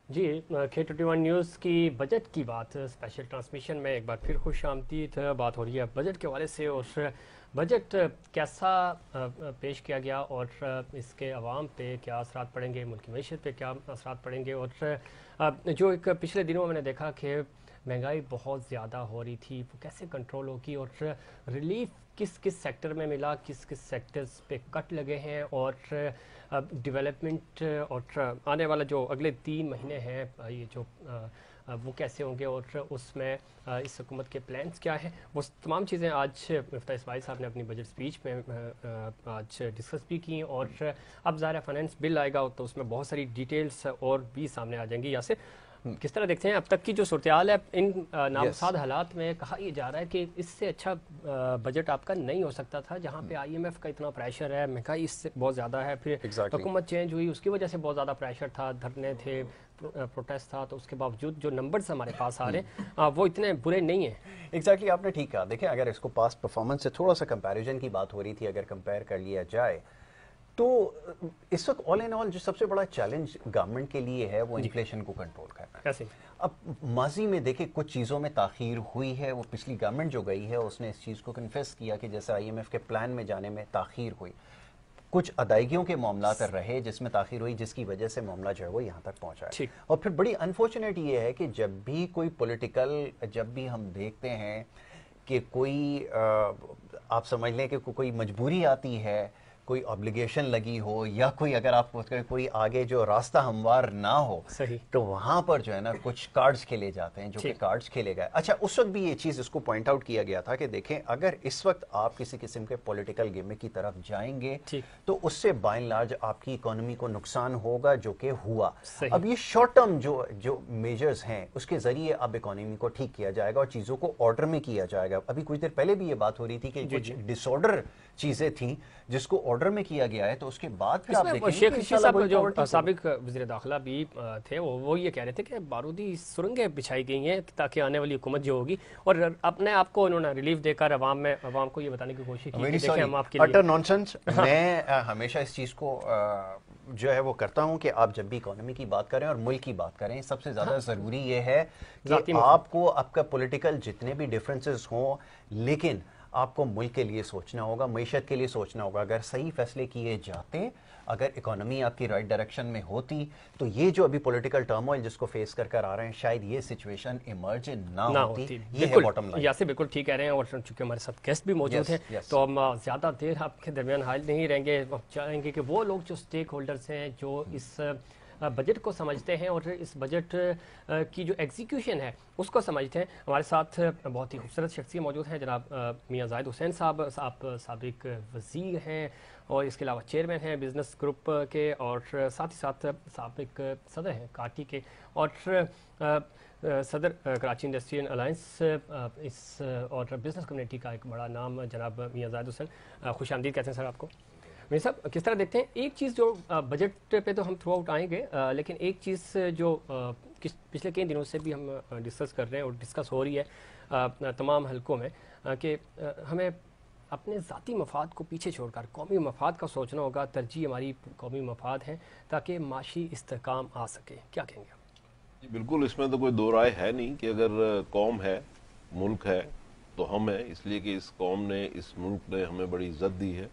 جی K21 news کی budget کی بات اسپیشل ٹرانسمیشن میں ایک بار پھر خوش آمدید بات ہو رہی ہے بجٹ کے حوالے سے، اور بجٹ کیسا پیش کیا گیا اور اس کے عوام پہ کیا اثرات پڑیں گے، ملکی معیشت پہ کیا اثرات پڑیں گے، اور جو ایک پچھلے دنوں میں نے دیکھا کہ مہنگائی بہت زیادہ ہو رہی تھی وہ کیسے کنٹرول ہوگی، اور ریلیف کس کس سیکٹر میں ملا، کس کس سیکٹرز پہ کٹ لگے ہیں، اور ڈیولپمنٹ اور آنے والا جو اگلے 3 مہینے ہیں یہ جو وہ کیسے ہوں گے، اور اس میں اس حکومت کے پلانز کیا ہیں، وہ تمام چیزیں آج مفتاح اسماعیل صاحب نے اپنی بجٹ سپیچ میں آج ڈسکس بھی کی، اور اب ظاہر فائنانس بل آئے گا تو اس میں بہت ساری ڈیٹیلز اور بھی سامنے آ جائیں گی۔ یاسر، کس طرح دیکھتے ہیں اب تک کی جو صورتحال ہے ان نامساعد حالات میں؟ کہا یہ جا رہا ہے کہ اس سے اچھا بجٹ آپ کا نہیں ہو سکتا تھا، جہاں پہ IMF کا اتنا پریشر ہے، مہنگائی اس سے بہت زیادہ ہے، پھر حکومت چینج ہوئی اس کی وجہ سے بہت زیادہ پریشر تھا، دھرنے تھے، پروٹیسٹ تھا، تو اس کے باوجود جو نمبرز ہمارے پاس آ رہے ہیں وہ اتنے برے نہیں ہیں۔ ایگزیکٹلی آپ نے ٹھیک کہا۔ دیکھیں اگر اس کو پاسٹ پرفارمنس سے تھوڑا سا کمپیریزن کی بات ہو رہی تھی، اگر کمپیئر کر لیا جائے تو اس وقت آل ان آل جو سب سے بڑا چیلنج گورنمنٹ کے لیے ہے وہ انفلیشن کو کنٹرول کرنا ہے۔ کیسے؟ اب ماضی میں دیکھیں کچھ چیزوں میں تاخیر ہوئی ہے، وہ پچھلی گورنمنٹ جو گئی ہے اس نے اس چیز کو کنفیس کیا کہ جیسے IMF کے پلان میں جانے میں تاخیر ہوئی، کچھ ادائیگیوں کے معاملات رہے جس میں تاخیر ہوئی، جس کی وجہ سے معاملہ جو ہے وہ یہاں تک پہنچا ہے۔ اور پھر بڑی انفارچونیٹ یہ ہے کہ جب بھی کوئی پولیٹیکل، جب بھی ہم دیکھتے ہیں کہ کوئی آپ سمجھ لیں کہ کوئی مجبوری آتی ہے، کوئی obligation لگی ہو، یا کوئی اگر آپ کوئی آگے جو راستہ ہموار نہ ہو، تو وہاں پر جو ہے نا کچھ کارڈز کھیلے جاتے ہیں جو کہ کارڈز کھیلے گئے۔ اچھا، اس وقت بھی یہ چیز اس کو پوائنٹ آؤٹ کیا گیا تھا کہ دیکھیں اگر اس وقت آپ کسی قسم کے پولیٹیکل گیمک کی طرف جائیں گے تو اس سے بائی اینڈ لارج آپ کی اکانومی کو نقصان ہوگا، جو کہ ہوا۔ اب یہ شارٹ ٹرم جو میجرز ہیں اس کے ذریعے اب اکانومی کو ٹھیک کیا جائے گا اور چیزوں کو آرڈر میں کیا جائے گا۔ ابھی کچھ دیر پہلے بھی یہ بات ہو رہی تھی کہ کچھ ڈس آرڈر چیزیں تھیں جس کو آرڈر میں کیا گیا ہے، تو اس کے بعد پھر آپ دیکھیں شیخ رشید صاحب جو سابق وزیر داخلہ بھی تھے وہ یہ کہہ رہے تھے کہ بارودی سرنگیں بچھائی گئی ہیں تاکہ آنے والی حکومت جو ہوگی، اور اپنے آپ کو انہوں نے ریلیف دے کر عوام کو یہ بتانے کی کوشش کی کہ دیکھیں ہم آپ کے لیے اٹر نانسنس۔ میں ہمیشہ اس چیز کو جو ہے وہ کرتا ہوں کہ آپ جب بھی اکانومی کی بات کریں اور ملک کی بات کریں، سب سے زیادہ ضروری یہ ہے کہ آپ کو آپ کا پولیٹیکل جتنے بھی ڈیفرنسز ہوں، لیکن آپ کو ملک کے لیے سوچنا ہوگا، معیشت کے لیے سوچنا ہوگا۔ اگر صحیح فیصلے کیے جاتے، اگر اکانومی آپ کی رائٹ ڈائریکشن میں ہوتی، تو یہ جو ابھی پولیٹیکل ٹرموائل جس کو فیس کر آ رہے ہیں شاید یہ سچویشن ایمرج نہ ہوتی۔ یہ ہے باٹم لائن۔ یاسر بالکل ٹھیک کہہ رہے ہیں، اور چونکہ ہمارے ساتھ گیسٹ بھی موجود ہیں تو ہم زیادہ دیر آپ کے درمیان حائل نہیں رہیں گے، چاہیں گے کہ وہ لوگ جو اسٹیک ہولڈرز ہیں جو اس بجٹ کو سمجھتے ہیں اور اس بجٹ کی جو ایگزیکیوشن ہے اس کو سمجھتے ہیں، ہمارے ساتھ بہت ہی خوبصورت شخصیت موجود ہیں، جناب میاں زاہد حسین صاحب، آپ سابق وزیر ہیں اور اس کے علاوہ چیئرمین ہیں بزنس گروپ کے، اور ساتھ ہی ساتھ سابق صدر ہیں کاٹی کے، اور صدر کراچی انڈسٹریل الائنس اس اور بزنس کمیونٹی کا ایک بڑا نام جناب میاں زاہد حسین، خوش آمدید کہتے ہیں سر آپ کو۔ میاں صاحب کس طرح دیکھتے ہیں ایک چیز جو بجٹ پہ تو ہم تھرو آؤٹ آئیں گے، لیکن ایک چیز جو پچھلے کئی دنوں سے بھی ہم ڈسکس کر رہے ہیں اور ڈسکس ہو رہی ہے تمام حلقوں میں، کہ ہمیں اپنے ذاتی مفاد کو پیچھے چھوڑ کر قومی مفاد کا سوچنا ہوگا، ترجیح ہماری قومی مفاد ہیں تاکہ معاشی استحکام آ سکے، کیا کہیں گے آپ؟ جی بالکل، اس میں تو کوئی دو رائے ہے نہیں کہ اگر قوم ہے، ملک ہے تو ہم ہیں، اس لیے کہ اس قوم نے، اس ملک نے ہمیں بڑی عزت دی ہے،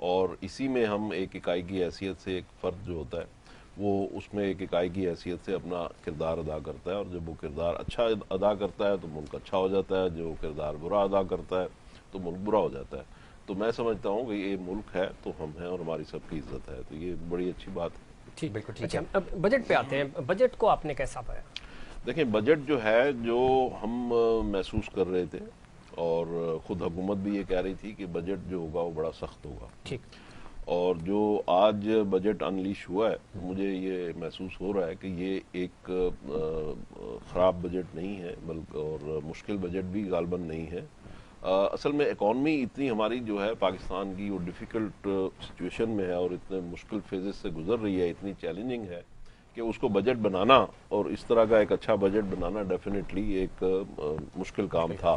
اور اسی میں ہم ایک اکائی کی حیثیت سے، ایک فرد جو ہوتا ہے وہ اس میں ایک اکائی کی حیثیت سے اپنا کردار ادا کرتا ہے، اور جب وہ کردار اچھا ادا کرتا ہے تو ملک اچھا ہو جاتا ہے، جو کردار برا ادا کرتا ہے تو ملک برا ہو جاتا ہے۔ تو میں سمجھتا ہوں کہ یہ ملک ہے تو ہم ہیں اور ہماری سب کی عزت ہے، تو یہ بڑی اچھی بات ہے۔ بالکل ٹھیک ہے، اب بجٹ پہ آتے ہیں، بجٹ کو آپ نے کیسا پایا؟ دیکھیں بجٹ جو ہے، جو ہم محسوس کر رہے تھے اور خود حکومت بھی یہ کہہ رہی تھی کہ بجٹ جو ہوگا وہ بڑا سخت ہوگا، ٹھیک، اور جو آج بجٹ انلیش ہوا ہے مجھے یہ محسوس ہو رہا ہے کہ یہ ایک خراب بجٹ نہیں ہے، بلکہ اور مشکل بجٹ بھی غالباً نہیں ہے۔ اصل میں اکانومی اتنی ہماری جو ہے پاکستان کی وہ ڈیفیکلٹ سچویشن میں ہے اور اتنے مشکل فیزز سے گزر رہی ہے، اتنی چیلنجنگ ہے کہ اس کو بجٹ بنانا اور اس طرح کا ایک اچھا بجٹ بنانا ڈیفینیٹلی ایک مشکل کام تھا۔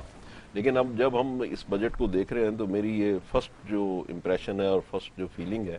لیکن اب جب ہم اس بجٹ کو دیکھ رہے ہیں تو میری یہ فرسٹ جو امپریشن ہے اور فرسٹ جو فیلنگ ہے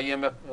IMF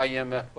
IMF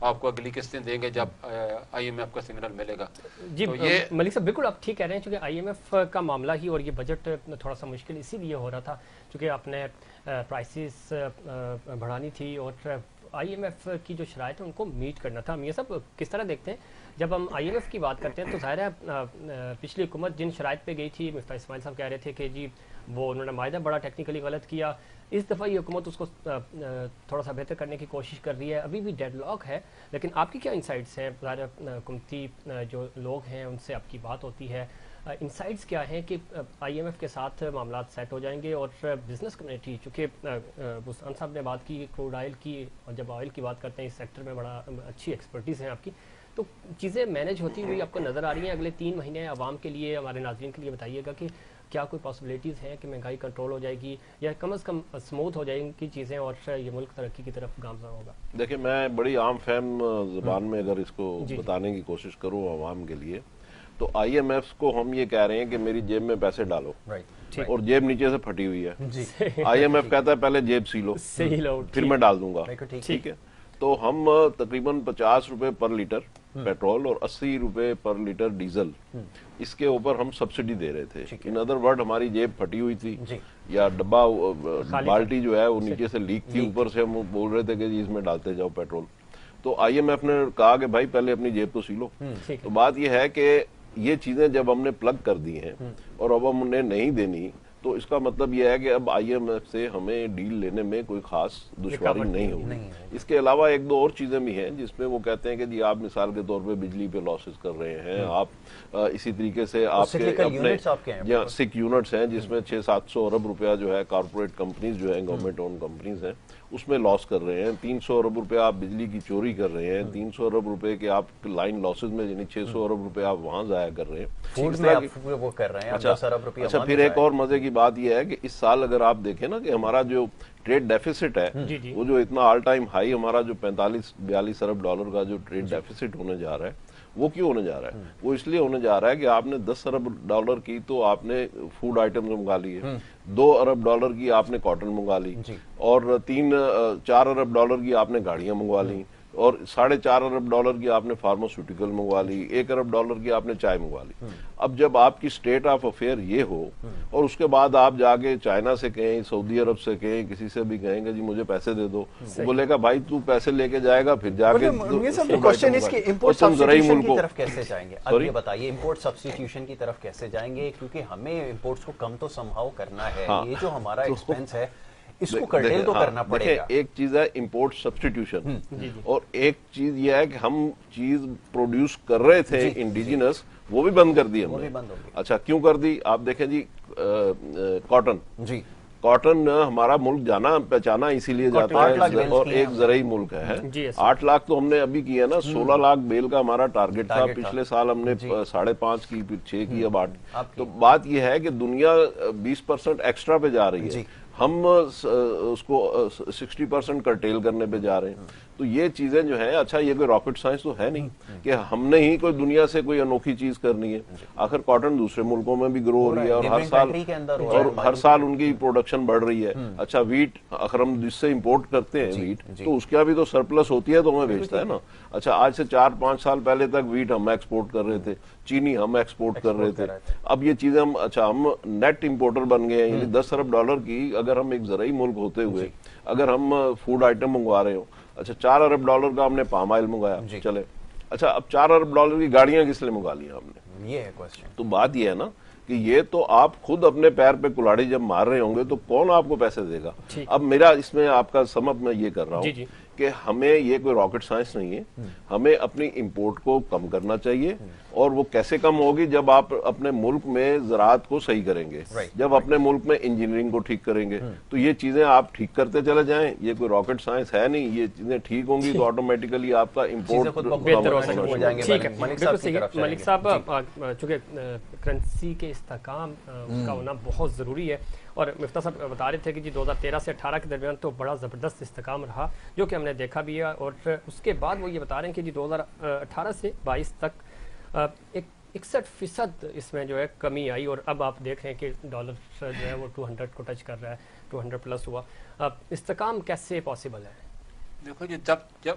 آپ کو اگلی قسطیں دیں گے جب IMF کا سگنل ملے گا. جی تو یہ ملک صاحب بالکل آپ ٹھیک کہہ رہے ہیں، چونکہ IMF کا معاملہ ہی اور یہ بجٹ تھوڑا سا مشکل اسی لیے ہو رہا تھا چونکہ آپ نے پرائسز بڑھانی تھی اور IMF کی جو شرائط ہیں ان کو میٹ کرنا تھا. میاں صاحب کس طرح دیکھتے ہیں جب ہم IMF کی بات کرتے ہیں تو ظاہر ہے پچھلی حکومت جن شرائط پہ گئی تھی، مفتاح اسماعیل صاحب کہہ رہے تھے کہ جی وہ انہوں نے معاہدہ بڑا ٹیکنیکلی غلط کیا، اس دفعہ یہ حکومت اس کو تھوڑا سا بہتر کرنے کی کوشش کر رہی ہے، ابھی بھی ڈیڈ لاک ہے، لیکن آپ کی کیا انسائٹس ہیں؟ ظاہر حکومتی جو لوگ ہیں ان سے آپ کی بات ہوتی ہے، انسائٹس کیا ہیں کہ IMF کے ساتھ معاملات سیٹ ہو جائیں گے؟ اور بزنس کمیونٹی، چونکہ بستان صاحب نے بات کی کروڈ آئل کی، اور جب آئل کی بات کرتے ہیں اس سیکٹر میں بڑا اچھی ایکسپرٹیز ہیں آپ کی، تو چیزیں مینج ہوتی ہوئی آپ کو نظر آ رہی ہیں اگلے 3 مہینے عوام کے لیے، ہمارے ناظرین کے لیے بتائیے گا کہ کیا کوئی پاسبلٹیز ہیں کہ مہنگائی کنٹرول ہو جائے گی یا کم از کم اسموتھ ہو جائیں گی چیزیں اور یہ ملک ترقی کی طرف گامزن ہوگا؟ دیکھیں، میں بڑی عام فہم زبان میں اگر اس کو بتانے کی کوشش کروں عوام کے لیے، تو IMF کو ہم یہ کہہ رہے ہیں کہ میری جیب میں پیسے ڈالو، اور جیب نیچے سے پھٹی ہوئی ہے. IMF کہتا ہے پہلے جیب سی لو پھر میں ڈال دوں گا. ٹھیک ہے، تو ہم تقریباً 50 روپے پر لیٹر پیٹرول اور 80 روپے پر لیٹر ڈیزل اس کے اوپر ہم سبسڈی دے رہے تھے. ان ادر ورڈ ہماری جیب پھٹی ہوئی تھی یا ڈبا بالٹی جو ہے وہ نیچے سے لیک تھی، اوپر سے ہم بول رہے تھے کہ جی اس میں ڈالتے جاؤ پیٹرول. تو IMF نے کہا کہ بھائی پہلے اپنی جیب تو سی لو. تو بات یہ ہے کہ یہ چیزیں جب ہم نے پلگ کر دی ہیں اور اب ہم انہیں نہیں دینی، تو اس کا مطلب یہ ہے کہ اب IMF سے ہمیں ڈیل لینے میں کوئی خاص دشواری نہیں ہوگی. اس کے علاوہ 1-2 اور چیزیں بھی ہیں جس میں وہ کہتے ہیں کہ جی آپ مثال کے طور پہ بجلی پہ لاسز کر رہے ہیں، آپ اسی طریقے سے آپ کے اپنے سک یونٹس ہیں جس میں 600-700 ارب روپیہ جو ہے کارپوریٹ کمپنیز جو ہیں، گورنمنٹ اون کمپنیز ہیں، اس میں لاس کر رہے ہیں. 300 ارب روپے آپ بجلی کی چوری کر رہے ہیں، 300 ارب روپے کے آپ لائن لاسز میں، یعنی 600 ارب روپے آپ وہاں ضائع کر رہے ہیں، وہ کر رہے ہیں. اچھا پھر ایک اور مزے کی بات یہ ہے کہ اس سال اگر آپ دیکھیں نا کہ ہمارا جو ٹریڈ ڈیفیسٹ ہے وہ جو اتنا آل ٹائم ہائی ہمارا جو 45-42 ارب ڈالر کا جو ٹریڈ ڈیفیسٹ ہونے جا رہا ہے، وہ کیوں ہونے جا رہا ہے؟ وہ اس لیے ہونے جا رہا ہے کہ آپ نے 10 ارب ڈالر کی تو آپ نے فوڈ آئٹم منگا لی ہے، 2 ارب ڈالر کی آپ نے کاٹن منگا لی، اور 3-4 ارب ڈالر کی آپ نے گاڑیاں منگوا لی، اور 4.5 ارب ڈالر کی آپ نے فارماسیوٹیکل منگوا لی، 1 ارب ڈالر کی آپ نے چائے منگوا لی. اب جب آپ کی سٹیٹ آف افیئر یہ ہو اور اس کے بعد آپ جا کے چائنا سے کہیں، سعودی عرب سے کہیں، کسی سے بھی کہیں گے جی مجھے پیسے دے دو، وہ بولے گا بھائی تو پیسے لے کے جائے گا پھر جا کے کوشچن اس کی امپورٹ سبسٹیٹیوشن کی طرف کیسے جائیں گے؟ اب یہ بتائیے امپورٹ سبسٹیٹیوشن کی طرف کیسے جائیں گے؟ کیونکہ ہمیں امپورٹس کو کم تو سمہاؤ کرنا ہے، یہ جو ہمارا ایکسپینس ہے اس کو کرٹیل تو کرنا پڑے گا. ایک چیز ہے امپورٹ سبسٹیٹیوشن، اور ایک چیز یہ ہے کہ ہم چیز پروڈیوس کر رہے تھے انڈیجنس، وہ بھی بند کر دی ہم نے. اچھا کیوں کر دی؟ آپ دیکھیں جی کاٹن ہمارا ملک جانا پہچانا اسی لیے جاتا ہے اور ایک زرعی ملک ہے. 8 لاکھ تو ہم نے ابھی کیا نا، 16 لاکھ بیل کا ہمارا ٹارگٹ تھا. پچھلے سال ہم نے 5.5 کی، پھر 6 کی، اب 8. تو بات یہ ہے کہ دنیا 20% ایکسٹرا پہ جا رہی ہے، ہم اس کو 60% کرٹیل کرنے پہ جا رہے ہیں. تو یہ چیزیں جو ہیں، اچھا یہ کوئی راکٹ سائنس تو ہے نہیں کہ ہم نے ہی کوئی دنیا سے کوئی انوکھی چیز کرنی ہے. آخر کاٹن دوسرے ملکوں میں بھی گرو ہو رہی ہے اور ہر سال ان کی پروڈکشن بڑھ رہی ہے. اچھا ویٹ، اگر ہم جس سے امپورٹ کرتے ہیں ویٹ، تو اس کا بھی تو سرپلس ہوتی ہے تو ہمیں بیچتا ہے نا. اچھا آج سے 4-5 سال پہلے تک ویٹ ہم ایکسپورٹ کر رہے تھے، چینی ہم ایکسپورٹ کر رہے تھے. اب یہ چیزیں ہم نیٹ امپورٹر بن گئے ہیں. یعنی 10 ارب ڈالر کی اگر ہم ایک زرعی ملک ہوتے ہوئے اگر ہم فوڈ آئٹم منگوا رہے ہوں، اچھا 4 ارب ڈالر کا ہم نے پام آئل منگایا، چلے اچھا اب 4 ارب ڈالر کی گاڑیاں کس لیے منگا لی ہم نے؟ یہ ہے کوسچن. تو بات یہ ہے نا کہ یہ تو آپ خود اپنے پیر پہ کلاڑی جب مار رہے ہوں گے تو کون آپ کو پیسے دے گا؟ اب میرا اس میں آپ کا سمجھ میں یہ کر رہا ہوں کہ ہمیں یہ کوئی راکٹ سائنس نہیں ہے، ہمیں اپنی امپورٹ کو کم کرنا چاہیے. اور وہ کیسے کم ہوگی؟ جب آپ اپنے ملک میں زراعت کو صحیح کریں گے، جب اپنے ملک میں انجینئرنگ کو ٹھیک کریں گے. تو یہ چیزیں آپ ٹھیک کرتے چلے جائیں، یہ کوئی راکٹ سائنس ہے نہیں. یہ چیزیں ٹھیک ہوں گی تو آٹومیٹکلی آپ کا امپورٹ بہتر ہو جائیں گے. ملک صاحب چونکہ کرنسی کے استحکام کا ہونا بہت ضروری ہے، اور مفتاح صاحب بتا رہے تھے کہ جی 2013 سے 18 کے درمیان تو بڑا زبردست استحکام رہا جو کہ ہم نے دیکھا بھی ہے. اور اس کے بعد وہ یہ بتا رہے ہیں کہ جی 2018 سے 22 تک 61% اس میں جو ہے کمی آئی، اور اب آپ دیکھ رہے ہیں کہ ڈالر جو ہے وہ 200 کو ٹچ کر رہا ہے، 200 پلس ہوا. استحکام کیسے پاسبل ہے؟ دیکھو جی جب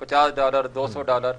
$50, $200,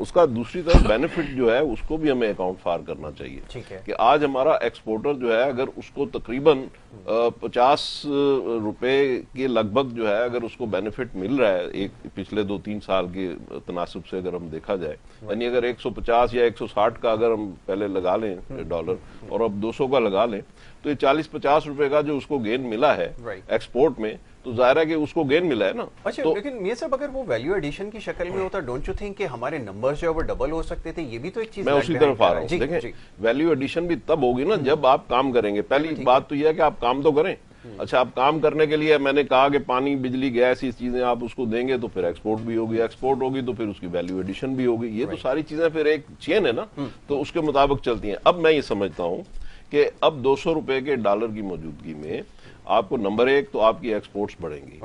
اس کا دوسری طرف بینیفٹ جو ہے اس کو بھی ہمیں اکاؤنٹ فار کرنا چاہیے کہ آج ہمارا ایکسپورٹر جو ہے اگر اس کو تقریباً 50 روپے کے لگ بھگ جو ہے اگر اس کو بینیفٹ مل رہا ہے ایک پچھلے 2-3 سال کے تناسب سے اگر ہم دیکھا جائے، یعنی اگر 150 یا 160 کا اگر ہم پہلے لگا لیں ڈالر اور اب 200 کا لگا لیں تو یہ 40-50 روپے کا جو اس کو گین ملا ہے ایکسپورٹ میں، تو ظاہر ہے کہ اس کو گین ملا ہے نا۔ اچھا لیکن میاں صاحب اگر وہ ویلیو ایڈیشن کی شکل میں ہوتا، ڈونٹ یو تھنک کہ ہمارے نمبر جو ہے وہ ڈبل ہو سکتے تھے؟ یہ بھی تو ایک چیز، میں اسی طرف آ رہا ہوں۔ دیکھیں ویلیو ایڈیشن بھی تب ہوگی نا جب آپ کام کریں گے۔ پہلی بات تو یہ ہے کہ آپ کام تو کریں۔ اچھا آپ کام کرنے کے لیے میں نے کہا کہ پانی، بجلی، گیس، اس چیزیں آپ اس کو دیں گے تو پھر ایکسپورٹ بھی ہوگی، ایکسپورٹ ہوگی تو پھر اس کی ویلیو ایڈیشن بھی ہوگی۔ یہ تو ساری چیزیں پھر ایک چین ہے نا، تو اس کے مطابق چلتی ہیں۔ اب میں یہ سمجھتا ہوں کہ اب 200 روپے کے ڈالر کی موجودگی میں آپ کو نمبر ایک تو آپ کی ایکسپورٹس بڑھیں گی۔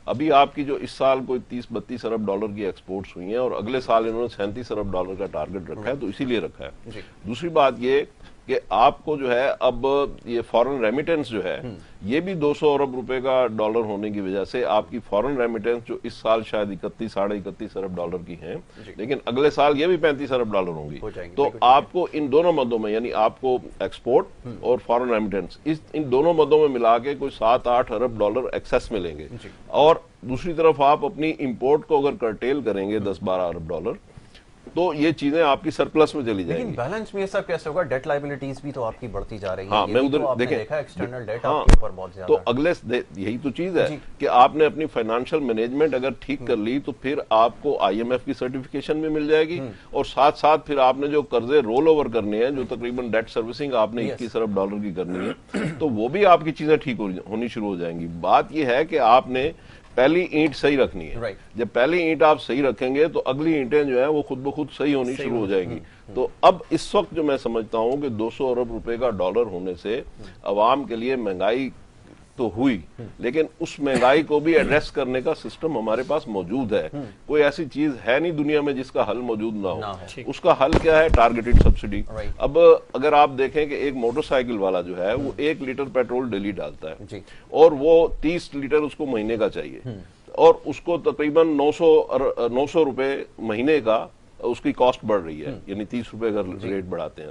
ابھی آپ کی جو اس سال کوئی 30-32 ارب ڈالر کی ایکسپورٹس ہوئی ہیں اور اگلے سال انہوں نے 37 ارب ڈالر کا ٹارگٹ رکھا ہے، تو اسی لیے رکھا ہے۔ دوسری بات یہ کہ آپ کو جو ہے اب یہ فورن ریمیٹنس جو ہے یہ بھی 200 ارب روپے کا ڈالر ہونے کی وجہ سے آپ کی فورن ریمیٹنس جو اس سال شاید 31-31.5 ارب ڈالر کی ہیں، لیکن اگلے سال یہ بھی 35 ارب ڈالر ہوں گی۔ تو آپ کو ان دونوں مدوں میں، یعنی آپ کو ایکسپورٹ اور فورن ریمیٹنس، ان دونوں مدوں میں ملا کے کوئی 7-8 ارب ڈالر ایکسس ملیں گے۔ اور دوسری طرف آپ اپنی امپورٹ کو اگر کرٹیل کریں گے 10-12 ارب ڈالر تو یہ چیزیں آپ کی سرپلس میں چلی جائیں گی۔ لیکن بیلنس میں سب کیسے ہوگا؟ ڈیٹ لائبلٹیز بھی تو آپ کی بڑھتی جا رہی ہیں۔ ہاں، میں ادھر دیکھیں ایکسٹرنل ڈیٹ آپ کے اوپر بہت زیادہ، تو اگلے یہی تو چیز ہے کہ آپ نے اپنی فائنانشل مینجمنٹ اگر ٹھیک کر لی تو پھر آپ کو IMF کی سرٹیفکیشن بھی مل جائے گی، اور ساتھ ساتھ پھر آپ نے جو قرضے رول اوور کرنے ہیں، جو تقریباً ڈیٹ سروسنگ آپ نے 21 ارب ڈالر کی کرنی ہے، تو وہ بھی آپ کی چیزیں ٹھیک ہونی شروع ہو جائیں گی۔ بات یہ ہے کہ آپ نے پہلی اینٹ صحیح رکھنی ہے۔ جب پہلی اینٹ آپ صحیح رکھیں گے تو اگلی اینٹیں جو ہیں وہ خود بخود صحیح ہونی شروع ہو جائیں گی۔ تو اب اس وقت جو میں سمجھتا ہوں کہ 200 ارب روپے کا ڈالر ہونے سے عوام کے لیے مہنگائی تو ہوئی، لیکن اس مہنگائی کو بھی ایڈریس کرنے کا سسٹم ہمارے پاس موجود ہے۔ کوئی ایسی چیز ہے نہیں دنیا میں جس کا حل موجود نہ ہو۔ اس کا حل کیا ہے؟ Targeted subsidy. اب اگر آپ دیکھیں کہ ایک موٹر سائیکل والا جو ہے وہ 1 لیٹر پیٹرول ڈیلی ڈالتا ہے اور وہ 30 لیٹر اس کو مہینے کا چاہیے، اور اس کو تقریباً 900 روپے مہینے کا اس کی کاسٹ بڑھ رہی ہے، یعنی 30 روپے اگر ریٹ بڑھاتے ہیں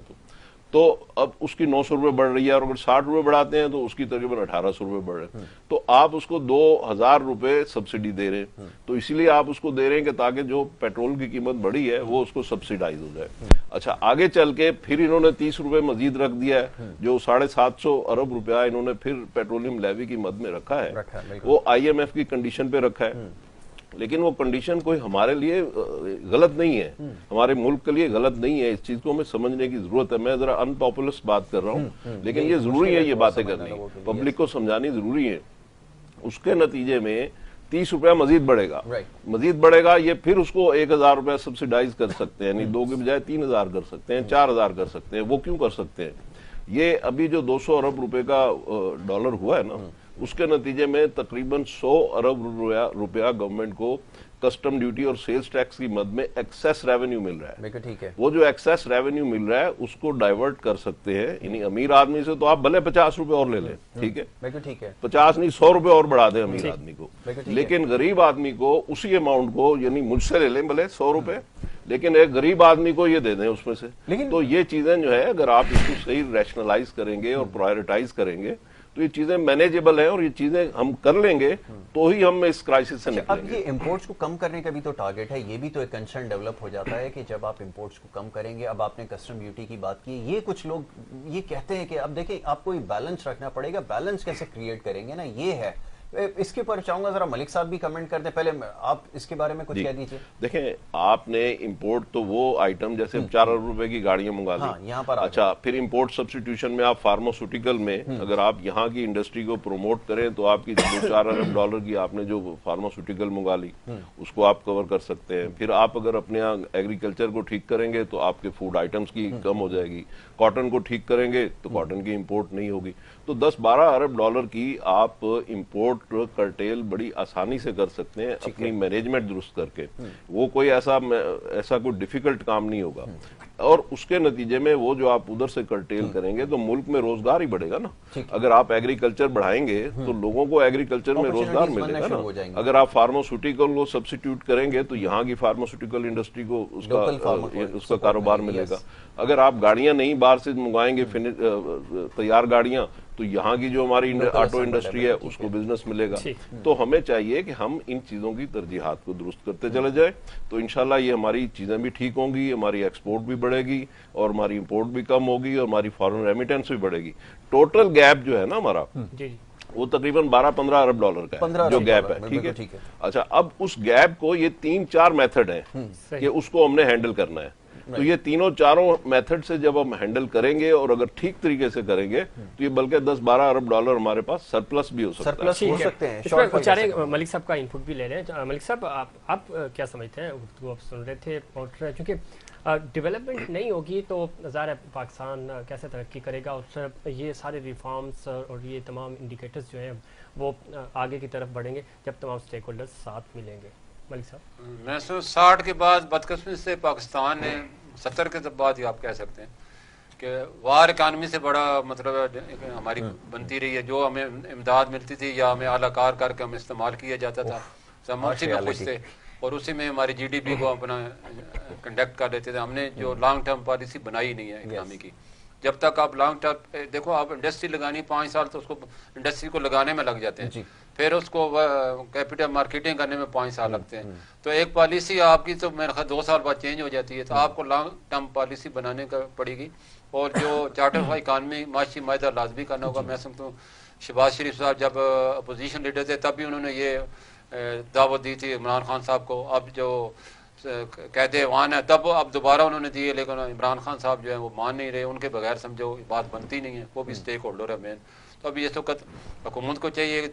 تو اب اس کی 900 روپے بڑھ رہی ہے، اور اگر 60 روپے بڑھاتے ہیں تو اس کی تقریباً 1800 روپے بڑھ رہے ہیں۔ تو آپ اس کو 2000 روپے سبسڈی دے رہے ہیں۔ تو اسی لیے آپ اس کو دے رہے ہیں کہ تاکہ جو پیٹرول کی قیمت بڑھی ہے وہ اس کو سبسڈائز ہو جائے۔ اچھا آگے چل کے پھر انہوں نے 30 روپے مزید رکھ دیا ہے، جو 750 ارب روپیہ انہوں نے پھر پیٹرولیم لیوی کی مد میں رکھا ہے، وہ IMF کی کنڈیشن پہ رکھا ہے۔ لیکن وہ کنڈیشن کوئی ہمارے لیے غلط نہیں ہے، ہمارے ملک کے لیے غلط نہیں ہے۔ اس چیز کو ہمیں سمجھنے کی ضرورت ہے۔ میں ذرا ان پاپولرس بات کر رہا ہوں، لیکن یہ ضروری ہے، یہ باتیں کرنی، پبلک کو سمجھانی ضروری ہے۔ اس کے نتیجے میں 30 روپیہ مزید بڑھے گا، یہ پھر اس کو 1000 روپیہ سبسڈائز کر سکتے ہیں، یعنی 2 کے بجائے 3000 کر سکتے ہیں، 4000 کر سکتے ہیں۔ وہ کیوں کر سکتے ہیں؟ یہ ابھی جو 200 ارب روپے کا ڈالر ہوا ہے نا، اس کے نتیجے میں تقریباً 100 ارب روپیہ گورنمنٹ کو کسٹم ڈیوٹی اور سیلز ٹیکس کی مد میں ایکسیس ریونیو مل رہا ہے۔ وہ جو ایکسیس ریونیو مل رہا ہے اس کو ڈائیورٹ کر سکتے ہیں، یعنی امیر آدمی سے تو آپ بھلے 50 روپے اور لے لیں، ٹھیک ہے، 50 نہیں 100 روپے اور بڑھا دیں امیر آدمی کو، لیکن غریب آدمی کو اسی اماؤنٹ کو، یعنی مجھ سے لے لیں بھلے 100 روپے، لیکن ایک غریب آدمی کو یہ دے دیں اس میں سے۔ تو یہ چیزیں جو ہے اگر آپ اس کو صحیح ریشنلائز کریں گے اور پرائرٹائز کریں گے تو یہ چیزیں مینیجبل ہیں، اور یہ چیزیں ہم کر لیں گے تو ہی ہم اس کرائسس سے نکلیں گے۔ اب یہ امپورٹس کو کم کرنے کا بھی تو ٹارگٹ ہے، یہ بھی تو ایک کنسرن ڈیولپ ہو جاتا ہے کہ جب آپ امپورٹس کو کم کریں گے، اب آپ نے کسٹم ڈیوٹی کی بات کی، یہ کچھ لوگ یہ کہتے ہیں کہ اب دیکھیں آپ کو بیلنس رکھنا پڑے گا، بیلنس کیسے کریٹ کریں گے نا، یہ ہے۔ اس کے اوپر چاہوں گا ذرا ملک صاحب بھی کمنٹ کر دیں، پہلے آپ اس کے بارے میں کچھ کہہ دیجیے۔ دیکھیں آپ نے امپورٹ تو وہ آئٹم جیسے 4 ارب روپے کی گاڑیاں منگا لی، یہاں پر اچھا پھر امپورٹ سبسٹیٹیوشن میں آپ فارماسیوٹیکل میں اگر آپ یہاں کی انڈسٹری کو پروموٹ کریں تو آپ کی 4 ارب ڈالر کی آپ نے جو فارماسیوٹیکل منگا لی اس کو آپ کور کر سکتے ہیں۔ پھر آپ اگر اپنے یہاں ایگریکلچر کو ٹھیک کریں گے تو آپ کے فوڈ آئٹمس کی کم ہو جائے گی، کاٹن کو ٹھیک کریں گے تو کاٹن کی امپورٹ نہیں ہوگی۔ تو 10-12 ارب ڈالر کی آپ امپورٹ کرٹیل بڑی آسانی سے کر سکتے ہیں اپنی مینجمنٹ درست کر کے، وہ کوئی ایسا کوئی ڈیفیکلٹ کام نہیں ہوگا۔ اور اس کے نتیجے میں وہ جو آپ ادھر سے کرٹیل کریں گے تو ملک میں روزگار ہی بڑھے گا نا. اگر آپ ایگریکلچر بڑھائیں گے تو لوگوں کو ایگریکلچر میں روزگار ملے گا نا. اگر آپ فارماسیوٹیکل کو سبسٹیوٹ کریں گے تو یہاں کی فارماسیوٹیکل انڈسٹری کو اس کا کاروبار ملے گا. اگر آپ گاڑیاں نہیں باہر سے منگوائیں گے تیار گاڑیاں تو یہاں کی جو ہماری آٹو انڈسٹری ہے اس کو بزنس ملے گا. تو ہمیں چاہیے کہ ہم ان چیزوں کی ترجیحات کو درست کرتے چلے جائیں تو انشاءاللہ یہ ہماری چیزیں بھی ٹھیک ہوں گی, ہماری ایکسپورٹ بھی بڑھے گی اور ہماری امپورٹ بھی کم ہوگی اور ہماری فارن ریمیٹنس بھی بڑھے گی. ٹوٹل گیپ جو ہے نا ہمارا وہ تقریباً 12-15 ارب ڈالر کا ہے جو گیپ ہے. ٹھیک ہے. اچھا, اب اس گیپ کو یہ 3-4 میتھڈ ہیں کہ اس کو ہم نے ہینڈل کرنا ہے. تو یہ تینوں چاروں میتھڈ سے جب ہم ہینڈل کریں گے اور اگر ٹھیک طریقے سے کریں گے تو یہ بلکہ 10-12 ارب ڈالر ہمارے پاس سرپلس بھی ہو سکتا ہے. ملک صاحب کا انپٹ بھی لے رہے ہیں. ملک صاحب آپ کیا سمجھتے ہیں, گفتگو آپ سن رہے تھے, اور چونکہ ڈیولپمنٹ نہیں ہوگی تو ظاہر ہے پاکستان کیسے ترقی کرے گا, اور یہ سارے ریفارمز اور یہ تمام انڈیکیٹرز جو ہیں وہ آگے کی طرف بڑھیں گے جب تمام اسٹیک ہولڈرز ساتھ ملیں گے. ملک صاحب 1960 کے بعد بدقسمتی سے پاکستان نے 70 کے بعد ہی آپ کہہ سکتے ہیں کہ وار اکانومی سے بڑا مطلب ہماری بنتی رہی ہے. جو ہمیں امداد ملتی تھی یا ہمیں اعلیٰ کار کر کے ہمیں استعمال کیا جاتا تھا, ہم اسی میں خوش تھے اور اسی میں ہماری جی ڈی پی کو اپنا کنڈکٹ کر لیتے تھے. ہم نے جو لانگ ٹرم پالیسی بنائی نہیں ہے اکنامی کی. جب تک آپ لانگ ٹرم دیکھو, آپ انڈسٹری لگانی 5 سال تو اس کو انڈسٹری کو لگانے میں لگ جاتے ہیں, پھر اس کو کیپٹل مارکیٹنگ کرنے میں 5 سال لگتے ہیں. تو ایک پالیسی آپ کی تو میرے خیال 2 سال بعد چینج ہو جاتی ہے. تو آپ کو لانگ ٹرم پالیسی بنانے کا پڑے گی اور جو چارٹر آف اکانومی معاشی معاہدہ لازمی کرنا ہوگا. میں سمجھتا ہوں شہباز شریف صاحب جب اپوزیشن لیڈر تھے تب بھی انہوں نے یہ دعوت دی تھی عمران خان صاحب کو. اب جو قید ایوان ہے تب اب دوبارہ انہوں نے دیے, لیکن عمران خان صاحب جو ہیں وہ مان نہیں رہے. ان کے بغیر سمجھو بات بنتی نہیں ہے, وہ بھی اسٹیک ہولڈر ہے مین. تو اب اس وقت حکومت کو چاہیے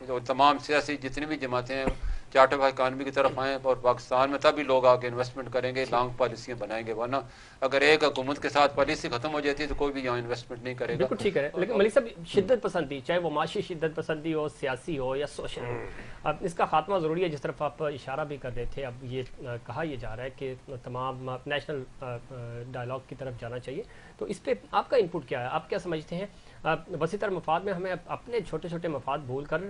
جو تمام سیاسی جتنی بھی جماعتیں ہیں چارٹر آف اکانومی کی طرف آئیں اور پاکستان میں تبھی لوگ آ کے انویسٹمنٹ کریں گے, لانگ پالیسیاں بنائیں گے. ورنہ اگر ایک حکومت کے ساتھ پالیسی ختم ہو جاتی ہے تو کوئی بھی یہاں انویسٹمنٹ نہیں کرے گا. بالکل ٹھیک ہے. لیکن ملک صاحب شدت پسندی, چاہے وہ معاشی شدت پسندی ہو, سیاسی ہو یا سوشل ہو, اب اس کا خاتمہ ضروری ہے. جس طرف آپ اشارہ بھی کر رہے تھے, اب یہ کہا یہ جا رہا ہے کہ تمام نیشنل ڈائلاگ کی طرف جانا چاہیے. تو اس پہ آپ کا انپٹ کیا ہے, آپ کیا سمجھتے ہیں؟ وسیع تر مفاد میں ہمیں اپنے چھوٹے چھوٹے مفاد بھول کر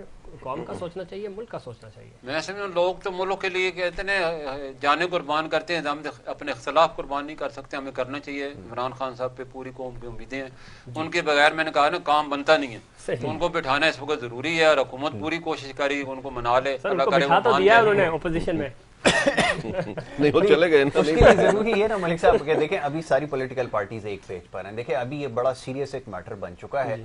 قوم کا سوچنا چاہیے, ملک کا سوچنا چاہیے. میں سمجھوں لوگ تو ملک کے لیے کہتے ہیں جانیں قربان کرتے ہیں, ہم اپنے اختلاف قربان نہیں کر سکتے. ہمیں کرنا چاہیے. عمران خان صاحب پہ پوری قوم کی امیدیں ہیں, ان کے بغیر میں نے کہا نا کام بنتا نہیں ہے. تو ان کو بٹھانا اس وقت ضروری ہے اور حکومت پوری کوشش کری ان کو منا لے. اللہ کرے وہ مان جائے. انہوں نے اپوزیشن میں نہیں وہ چلے گئے. اس کے لیے ضروری ہے نا ملک صاحب کہ دیکھیں ابھی ساری پولیٹیکل پارٹیز ایک پیج پر ہیں. دیکھیں ابھی یہ بڑا سیریس ایک میٹر بن چکا ہے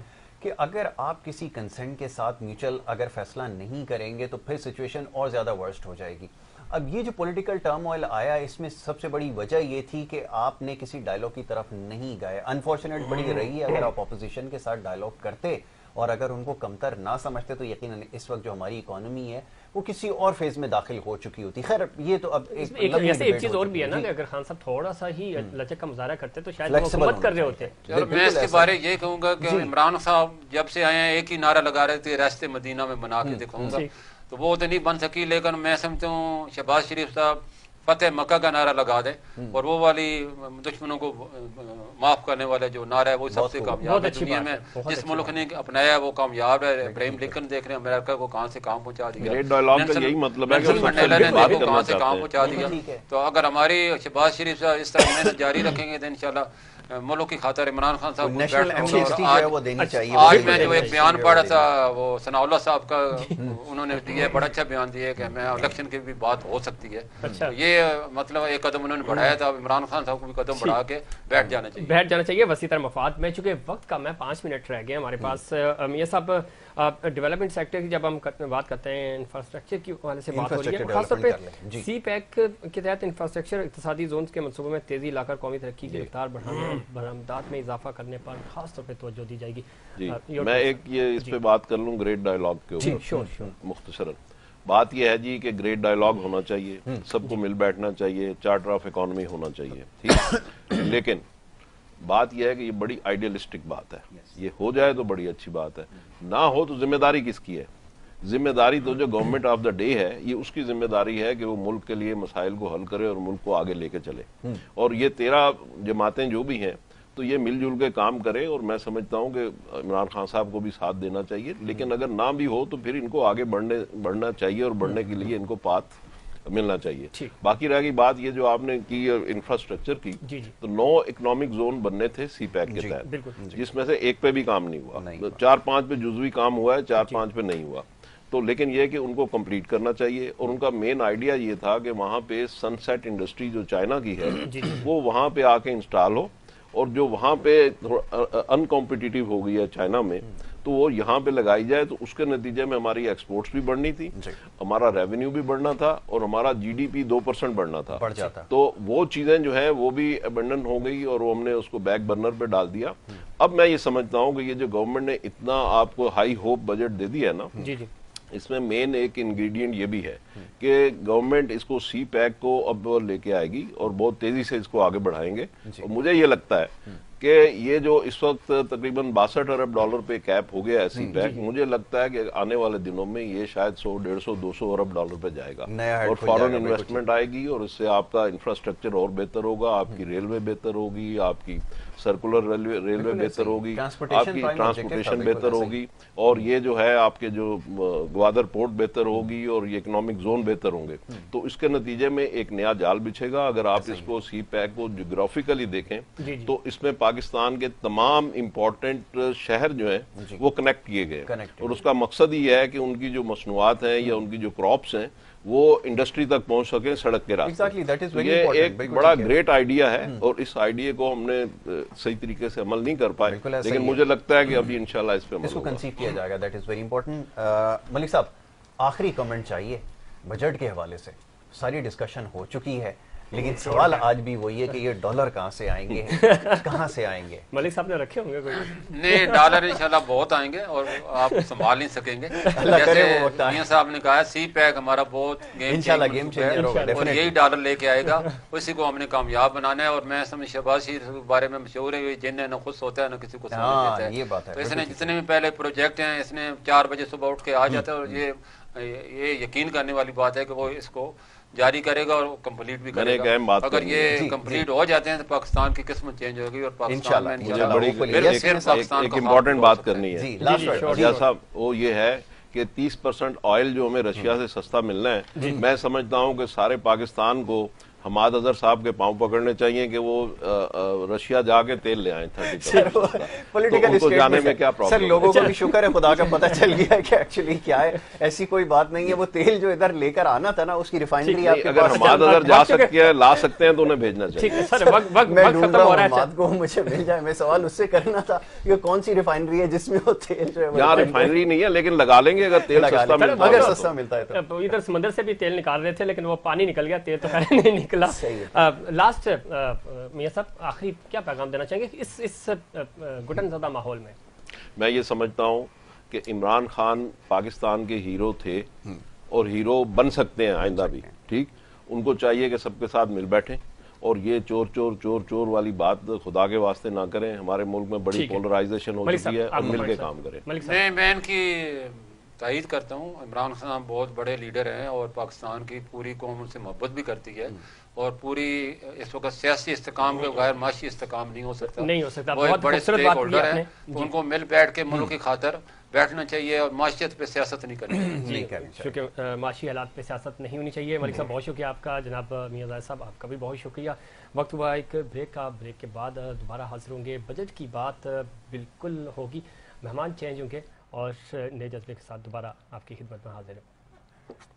کہ اگر آپ کسی کنسنٹ کے ساتھ میوچل اگر فیصلہ نہیں کریں گے تو پھر سچویشن اور زیادہ ورسٹ ہو جائے گی. اب یہ جو پولیٹیکل ٹرموائل آیا اس میں سب سے بڑی وجہ یہ تھی کہ آپ نے کسی ڈائلاگ کی طرف نہیں گئے. انفارچونیٹ بڑی رہی ہے, اگر آپ اپوزیشن کے ساتھ ڈائلاگ کرتے اور اگر ان کو کمتر نہ سمجھتے تو یقیناً اس وقت جو ہماری اکانومی ہے وہ کسی اور فیز میں داخل ہو چکی ہوتی. خیر یہ تو اب ایک چیز اور بھی ہے نا کہ اگر خان صاحب تھوڑا سا ہی لچک کا مظاہرہ کرتے تو شاید وہ حکومت کر رہے ہوتے. میں اس کے بارے یہ کہوں گا کہ عمران صاحب جب سے آئے ہیں ایک ہی نعرہ لگا رہے تھے راستے مدینہ میں بنا کے دکھاؤں گا, تو وہ تو نہیں بن سکی. لیکن میں سمجھتا ہوں شہباز شریف صاحب فتح مکہ کا نعرہ لگا دیں اور وہ والی دشمنوں کو معاف کرنے والے جو نعرہ ہے وہ سب سے کامیاب ہے دنیا میں. جس ملک نے اپنایا وہ کامیاب ہے. ابراہیم لنکن دیکھ رہے ہیں امریکہ کو کہاں سے کام پہنچا دیا, یہی مطلب ہے کہ کہاں سے کام پہنچا دیا. تو اگر ہماری شہباز شریف صاحب اس طرح محنت جاری رکھیں گے تو انشاءاللہ ملک کی خاطر عمران خان صاحب آج میں جو ایک بیان پڑھا تھا وہ ثناء اللہ صاحب کا انہوں نے دیا, بڑا اچھا بیان دیا کہ میں الیکشن کی بھی بات ہو سکتی ہے. یہ مطلب ایک قدم انہوں نے بڑھایا تھا, عمران خان صاحب کو بھی قدم بڑھا کے بیٹھ جانا چاہیے. وسیع تر مفاد میں. چونکہ وقت کا میں 5 منٹ رہ گئے ہمارے پاس. یہ سب ڈیولپمنٹ سیکٹر کی جب ہم بات کرتے ہیں انفراسٹرکچر کی حوالے سے بات ہو رہی ہے, خاص طور پہ سی پیک کے تحت انفراسٹرکچر اقتصادی زونز کے منصوبوں میں تیزی لا کر قومی ترقی کی رفتار بڑھانے, برآمدات میں اضافہ کرنے پر خاص طور پہ توجہ دی جائے گی. میں ایک یہ اس پہ بات کر لوں گریٹ ڈائلاگ کے اوپر مختصراً. بات یہ ہے جی کہ گریٹ ڈائلاگ ہونا چاہیے, سب کو مل بیٹھنا چاہیے, چارٹر آف اکانومی ہونا چاہیے, ٹھیک. لیکن بات یہ ہے کہ یہ بڑی آئیڈیلسٹک بات ہے. یہ ہو جائے تو بڑی اچھی بات ہے, نہ ہو تو ذمہ داری کس کی ہے ذمہ داری تو جو گورنمنٹ آف دا ڈے ہے یہ اس کی ذمہ داری ہے کہ وہ ملک کے لیے مسائل کو حل کرے اور ملک کو آگے لے کے چلے، اور یہ 13 جماعتیں جو بھی ہیں تو یہ مل جل کے کام کرے، اور میں سمجھتا ہوں کہ عمران خان صاحب کو بھی ساتھ دینا چاہیے، لیکن اگر نہ بھی ہو تو پھر ان کو آگے بڑھنا چاہیے، اور بڑھنے کے لیے ان کو پاتھ ملنا چاہیے۔ باقی رہ گئی بات یہ جو آپ نے کی انفراسٹرکچر کی، تو 9 اکنامک زون بننے تھے سی پیک کے تحت، جس میں سے ایک پہ بھی کام نہیں ہوا، 4-5 پہ جزوی کام ہوا ہے، 4-5 پہ نہیں ہوا، تو لیکن یہ کہ ان کو کمپلیٹ کرنا چاہیے، اور ان کا مین آئیڈیا یہ تھا کہ وہاں پہ سن سیٹ انڈسٹری جو چائنا کی ہے وہ وہاں پہ آ کے انسٹال ہو، اور جو وہاں پہ ان کمپیٹیٹیو ہو گئی ہے چائنا میں تو وہ یہاں پہ لگائی جائے، تو اس کے نتیجے میں ہماری ایکسپورٹس بھی بڑھنی تھی، ہمارا ریونیو بھی بڑھنا تھا، اور ہمارا جی ڈی پی 2% بڑھنا تھا، تو وہ چیزیں جو ہیں وہ بھی ابنڈن ہو گئی، اور وہ ہم نے اس کو بیک برنر پہ ڈال دیا۔ اب میں یہ سمجھتا ہوں کہ یہ جو گورنمنٹ نے اتنا آپ کو ہائی ہوپ بجٹ دے دیا ہے نا، اس میں مین ایک انگریڈینٹ یہ بھی ہے کہ گورنمنٹ اس کو سی پیک کو اب لے کے آئے گی اور بہت تیزی سے اس کو آگے بڑھائیں گے، اور مجھے یہ لگتا ہے کہ یہ جو اس وقت تقریباً 62 ارب ڈالر پہ کیپ ہو گیا ہے سی پیک، مجھے لگتا ہے کہ آنے والے دنوں میں یہ شاید 100, 150, 200 ارب ڈالر پہ جائے گا، اور فارن انویسٹمنٹ آئے گی، اور اس سے آپ کا انفراسٹرکچر اور بہتر ہوگا، آپ کی ریلوے بہتر ہوگی، آپ کی سرکولر ریلوے بہتر ہوگی، آپ کی ٹرانسپورٹیشن بہتر ہوگی، اور یہ جو ہے آپ کے جو گوادر پورٹ بہتر ہوگی، اور یہ اکنامک زون بہتر ہوں گے، تو اس کے نتیجے میں ایک نیا جال بچھے گا۔ اگر آپ اس کو سی پیک کو جغرافیکلی دیکھیں تو اس میں پاکستان کے تمام امپورٹنٹ شہر جو ہیں وہ کنیکٹ کیے گئے، اور اس کا مقصد یہ ہے کہ ان کی جو مصنوعات ہیں یا ان کی جو کراپس ہیں وہ انڈسٹری تک پہنچ سکیں سڑک کے راستے۔ یہ ایک بڑا گریٹ آئیڈیا ہے، اور اس آئیڈیا کو ہم نے صحیح طریقے سے عمل نہیں کر پائے، لیکن مجھے لگتا ہے کہ ابھی انشاءاللہ اس پہ عمل ہوگا، کنسیو کیا جائے گا۔ That is very important. Malik صاحب، آخری کمنٹ چاہیے بجٹ کے حوالے سے، ساری ڈسکشن ہو چکی ہے، لیکن سوال آج بھی وہی ہے کہ یہ ڈالر کہاں سے آئیں گے، کہاں سے آئیں گے؟ ملک صاحب نے رکھے ہوں گے کوئی؟ نہیں، ڈالر انشاءاللہ بہت آئیں گے، اور آپ سنبھال نہیں سکیں گے۔ جیسے میاں صاحب نے کہا سی پیک ہمارا بہت گیم چینجر ہے، اور یہی ڈالر لے کے آئے گا، اسی کو ہم نے کامیاب بنانا ہے۔ اور میں سمجھ شہباز شریف کے بارے میں مشہور ہے، جن نہ خود سوتا ہے نہ کسی کو سونے دیتا ہے، تو اس نے جتنے بھی پہلے پروجیکٹ ہیں اس نے 4 بجے صبح اٹھ کے آ جاتا ہے، اور یہ یقین کرنے والی بات ہے کہ وہ اس کو جاری کرے گا اور کمپلیٹ بھی کرے گا۔ اگر یہ کمپلیٹ ہو جاتے ہیں تو پاکستان کی قسمت چینج ہوگی، اور پاکستان میں ایک امپورٹنٹ بات کرنی ہے جی صاحب، وہ یہ ہے کہ 30% آئل جو ہمیں رشیا سے سستا ملنا ہے، میں سمجھتا ہوں کہ سارے پاکستان کو حماد اظہر صاحب کے پاؤں پکڑنے چاہیے کہ وہ رشیا جا کے تیل لے آئیں 30%۔ جانے میں کیا پرابلم؟ سر لوگوں کو بھی شکر ہے خدا کا پتہ چل گیا ہے کہ ایکچولی کیا ہے، ایسی کوئی بات نہیں ہے۔ وہ تیل جو ادھر لے کر آنا تھا نا، اس کی ریفائنری آپ کے اگر حماد اظہر جا سکتے ہیں لا سکتے ہیں تو انہیں بھیجنا چاہیے۔ میں ڈھونڈ رہا ہوں حماد کو، مجھے مل جائے، میں سوال اس سے کرنا تھا کہ کون سی ریفائنری ہے جس میں وہ تیل جو ہے، یہاں ریفائنری نہیں ہے لیکن لگا لیں گے اگر تیل سستا ملتا ہے تو۔ ادھر سمندر سے بھی تیل نکال رہے تھے لیکن وہ پانی نکل گیا، تیل تو خیر نہیں نکلا۔ لاسٹ میاں صاحب آخری کیا پیغام دینا چاہیں گے اس گھٹن زدہ ماحول میں؟ میں یہ سمجھتا ہوں کہ عمران خان پاکستان کے ہیرو تھے اور ہیرو بن سکتے ہیں آئندہ بھی، ٹھیک؟ ان کو چاہیے کہ سب کے ساتھ مل بیٹھیں، اور یہ چور چور چور چور والی بات خدا کے واسطے نہ کریں۔ ہمارے ملک میں بڑی پولرائزیشن ہو چکی ہے، اور مل کے کام کریں۔ میں ان کی تائید کرتا ہوں، عمران خان بہت بڑے لیڈر ہیں، اور پاکستان کی پوری قوم ان سے محبت بھی کرتی ہے، اور پوری اس وقت سیاسی استحکام کے بغیر معاشی استحکام نہیں ہو سکتا۔ وہ ایک بڑے اسٹیک ہولڈر ہیں، ان کو مل بیٹھ کے ملک کی خاطر بیٹھنا چاہیے، اور معاشیت پہ سیاست نہیں کرنی چاہیے، معاشی حالات پہ سیاست نہیں ہونی چاہیے۔ ملک صاحب بہت شکریہ آپ کا، جناب میاں زاہد صاحب آپ کا بھی بہت شکریہ۔ وقت ہوا ایک بریک کا، بریک کے بعد دوبارہ حاضر ہوں گے، بجٹ کی بات بالکل ہوگی، مہمان چینج ہوں گے، اور نئے جذبے کے ساتھ دوبارہ آپ کی خدمت میں حاضر ہوں۔